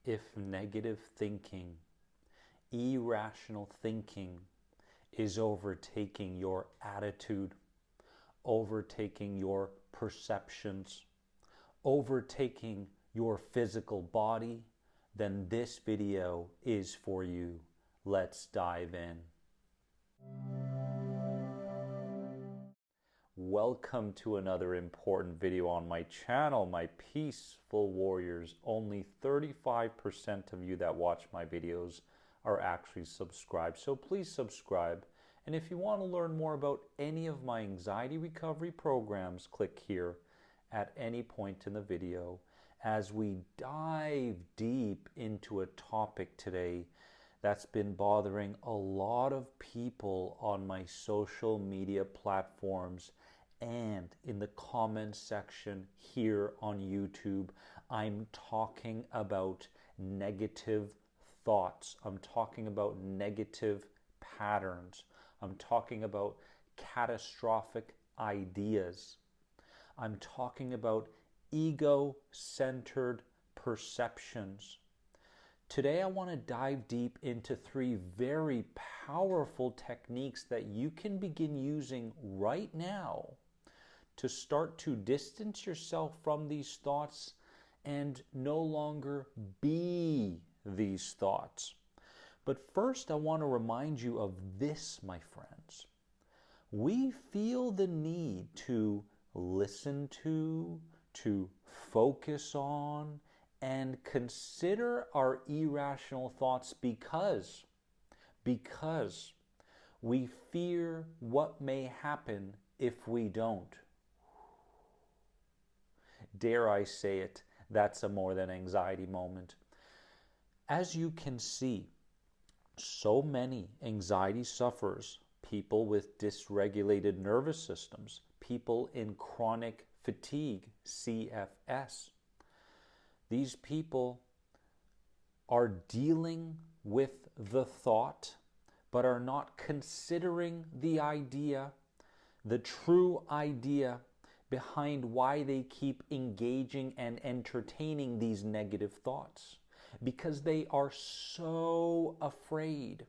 if negative thinking, irrational thinking is overtaking your attitude, overtaking your perceptions, overtaking your physical body, then this video is for you. Let's dive in. Welcome to another important video on my channel, my peaceful warriors. Only 35% of you that watch my videos are actually subscribed, so please subscribe. And if you want to learn more about any of my anxiety recovery programs, click here at any point in the video as we dive deep into a topic today that's been bothering a lot of people on my social media platforms and in the comments section here on YouTube. I'm talking about negative thoughts. I'm talking about negative patterns. I'm talking about catastrophic ideas. I'm talking about ego-centered perceptions. Today I want to dive deep into 3 very powerful techniques that you can begin using right now to start to distance yourself from these thoughts and no longer be these thoughts. But first I want to remind you of this, my friends. We feel the need to listen to focus on, and consider our irrational thoughts because we fear what may happen if we don't. Dare I say it, that's a more than anxiety moment. As you can see, so many anxiety sufferers, people with dysregulated nervous systems, people in chronic fatigue, CFS, these people are dealing with the thought, but are not considering the idea, the true idea behind why they keep engaging and entertaining these negative thoughts. Because they are so afraid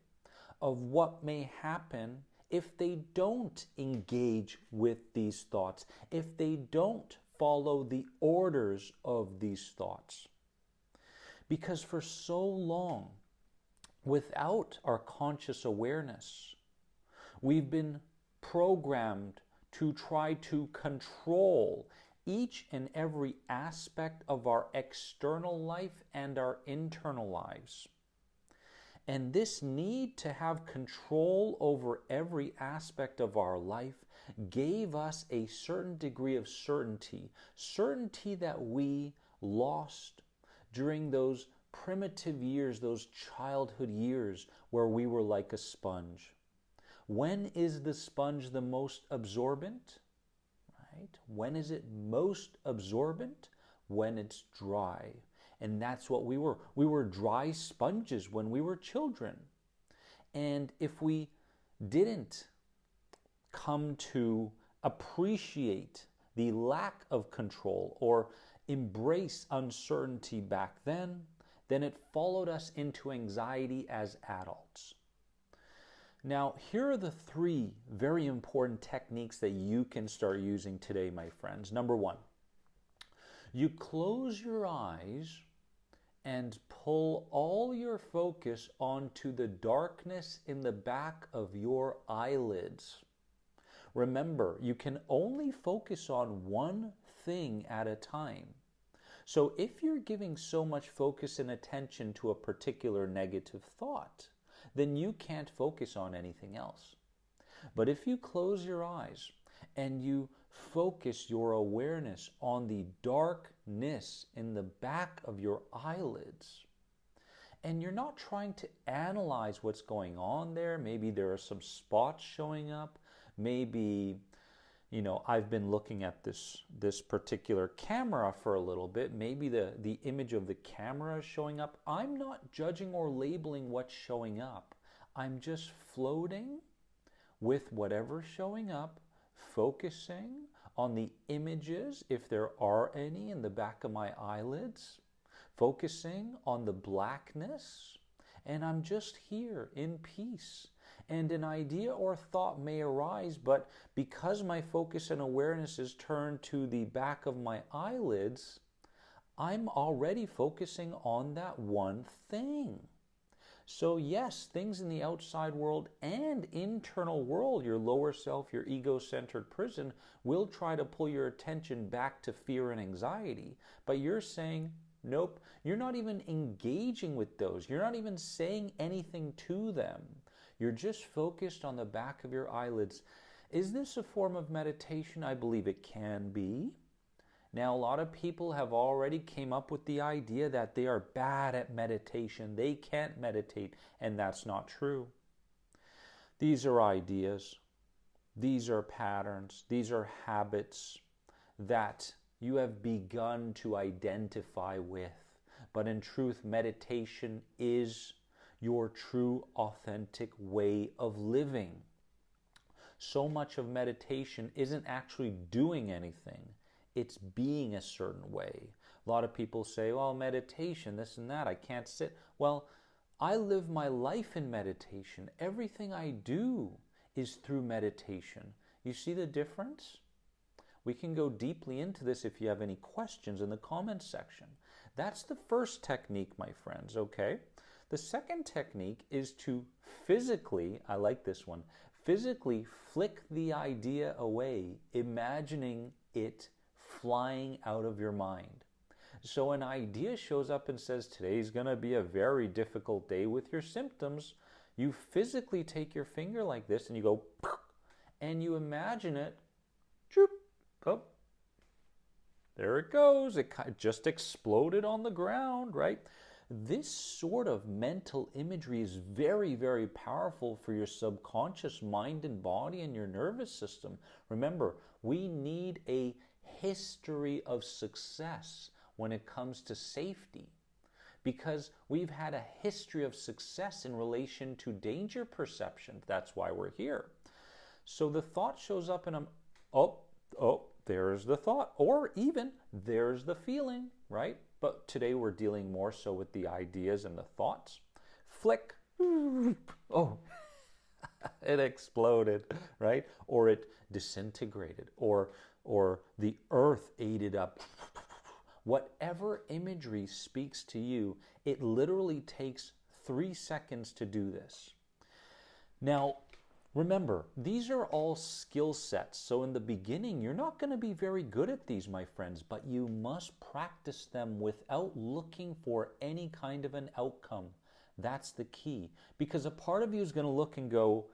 of what may happen if they don't engage with these thoughts, if they don't follow the orders of these thoughts. Because for so long, without our conscious awareness, we've been programmed to try to control each and every aspect of our external life and our internal lives. And this need to have control over every aspect of our life gave us a certain degree of certainty that we lost during those primitive years, those childhood years where we were like a sponge. When is the sponge the most absorbent? Right? When is it most absorbent? When it's dry. And that's what we were. We were dry sponges when we were children. And if we didn't come to appreciate the lack of control or embrace uncertainty back then it followed us into anxiety as adults. Now, here are the 3 very important techniques that you can start using today, my friends. Number 1, you close your eyes and pull all your focus onto the darkness in the back of your eyelids. Remember, you can only focus on one thing at a time. So if you're giving so much focus and attention to a particular negative thought, then you can't focus on anything else. But if you close your eyes and you focus your awareness on the darkness in the back of your eyelids, and you're not trying to analyze what's going on there, maybe there are some spots showing up, maybe, I've been looking at this particular camera for a little bit, maybe the image of the camera is showing up. I'm not judging or labeling what's showing up. I'm just floating with whatever's showing up, focusing on the images, if there are any, in the back of my eyelids, focusing on the blackness, and I'm just here in peace. And an idea or thought may arise, but because my focus and awareness is turned to the back of my eyelids, I'm already focusing on that one thing. So yes, things in the outside world and internal world, your lower self, your ego-centered prison, will try to pull your attention back to fear and anxiety. But you're saying, nope, you're not even engaging with those. You're not even saying anything to them. You're just focused on the back of your eyelids. Is this a form of meditation? I believe it can be. Now, a lot of people have already came up with the idea that they are bad at meditation. They can't meditate, and that's not true. These are ideas. These are patterns. These are habits that you have begun to identify with. But in truth, meditation is your true, authentic way of living. So much of meditation isn't actually doing anything. It's being a certain way. A lot of people say, well, meditation, this and that, I can't sit. Well, I live my life in meditation. Everything I do is through meditation. You see the difference? We can go deeply into this if you have any questions in the comments section. That's the first technique, my friends, okay? The second technique is to physically, I like this one, physically flick the idea away, imagining it flying out of your mind. So an idea shows up and says, today's going to be a very difficult day with your symptoms. You physically take your finger like this and you go, and you imagine it, oh, there it goes. It just exploded on the ground, right? This sort of mental imagery is very, very powerful for your subconscious mind and body and your nervous system. Remember, we need a history of success when it comes to safety, because we've had a history of success in relation to danger perception. That's why we're here. So the thought shows up and I'm, oh, there's the thought, or even there's the feeling, right? But today we're dealing more so with the ideas and the thoughts. Flick, oh, it exploded, right? Or it disintegrated, or the earth ate it up. Whatever imagery speaks to you, it literally takes 3 seconds to do this. Now, remember, these are all skill sets. So in the beginning, you're not going to be very good at these, my friends, but you must practice them without looking for any kind of an outcome. That's the key. Because a part of you is going to look and go,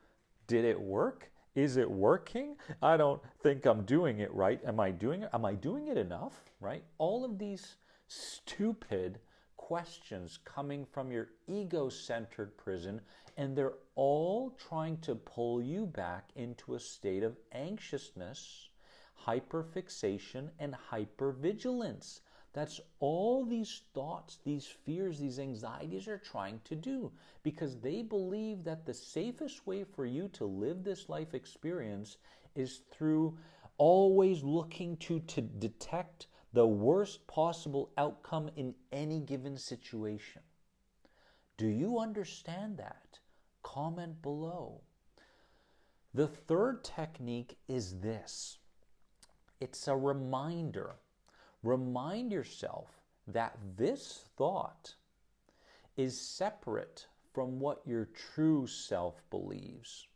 did it work? Is it working? I don't think I'm doing it right. Am I doing it? Am I doing it enough? Right? All of these stupid questions coming from your ego-centered prison, and they're all trying to pull you back into a state of anxiousness, hyperfixation, and hypervigilance. That's all these thoughts, these fears, these anxieties are trying to do, because they believe that the safest way for you to live this life experience is through always looking to detect the worst possible outcome in any given situation. Do you understand that? Comment below. The third technique is this. It's a reminder. Remind yourself that this thought is separate from what your true self believes.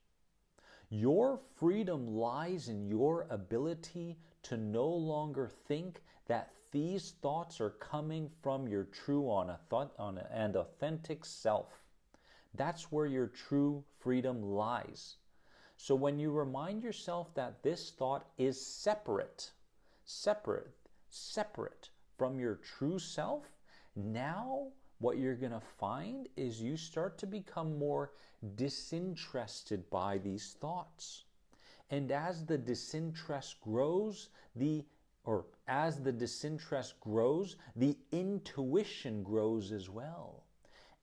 Your freedom lies in your ability to no longer think that these thoughts are coming from your true and authentic self. That's where your true freedom lies. So when you remind yourself that this thought is separate from your true self, now what you're going to find is you start to become more disinterested by these thoughts. And as the disinterest grows, the intuition grows as well.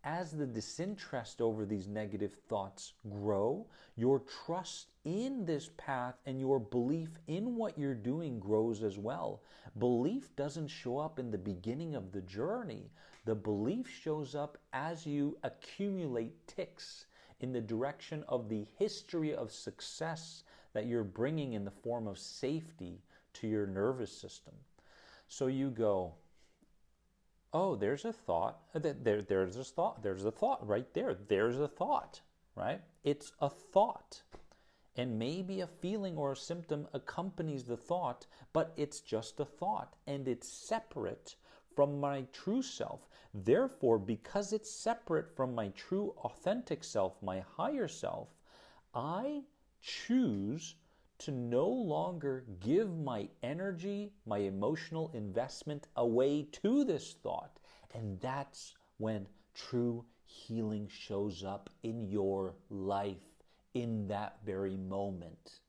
As the disinterest over these negative thoughts grow, your trust in this path and your belief in what you're doing grows as well. Belief doesn't show up in the beginning of the journey. The belief shows up as you accumulate ticks in the direction of the history of success that you're bringing in the form of safety to your nervous system. So you go, oh, there's a thought. There's a thought. There's a thought right there. There's a thought, right? It's a thought. And maybe a feeling or a symptom accompanies the thought, but it's just a thought and it's separate from my true self. Therefore, because it's separate from my true authentic self, my higher self, I choose to no longer give my energy, my emotional investment away to this thought. And that's when true healing shows up in your life in that very moment.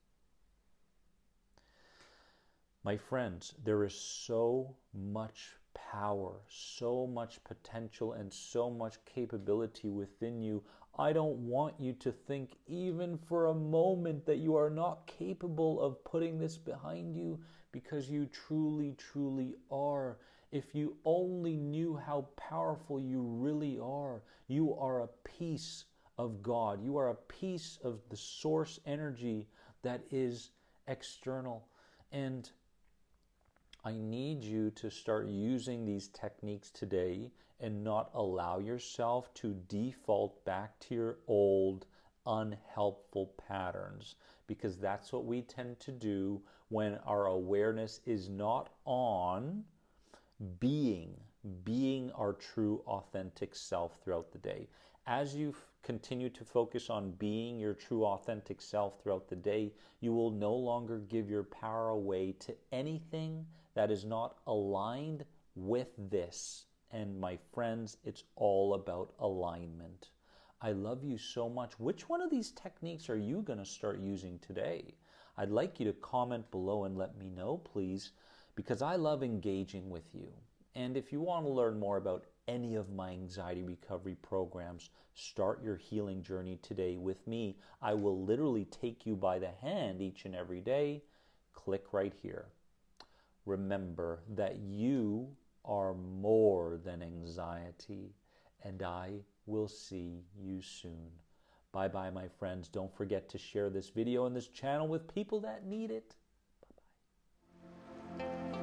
My friends, there is so much power, so much potential, and so much capability within you. I don't want you to think even for a moment that you are not capable of putting this behind you, because you truly, truly are. If you only knew how powerful you really are. You are a piece of God. You are a piece of the source energy that is external. And I need you to start using these techniques today and not allow yourself to default back to your old unhelpful patterns, because that's what we tend to do when our awareness is not on being our true authentic self throughout the day. As you continue to focus on being your true authentic self throughout the day, you will no longer give your power away to anything that is not aligned with this. And my friends, it's all about alignment. I love you so much. Which one of these techniques are you going to start using today? I'd like you to comment below and let me know, please, because I love engaging with you. And if you want to learn more about any of my anxiety recovery programs, start your healing journey today with me. I will literally take you by the hand each and every day. Click right here. Remember that you are more than anxiety, and I will see you soon. Bye-bye, my friends. Don't forget to share this video and this channel with people that need it. Bye-bye.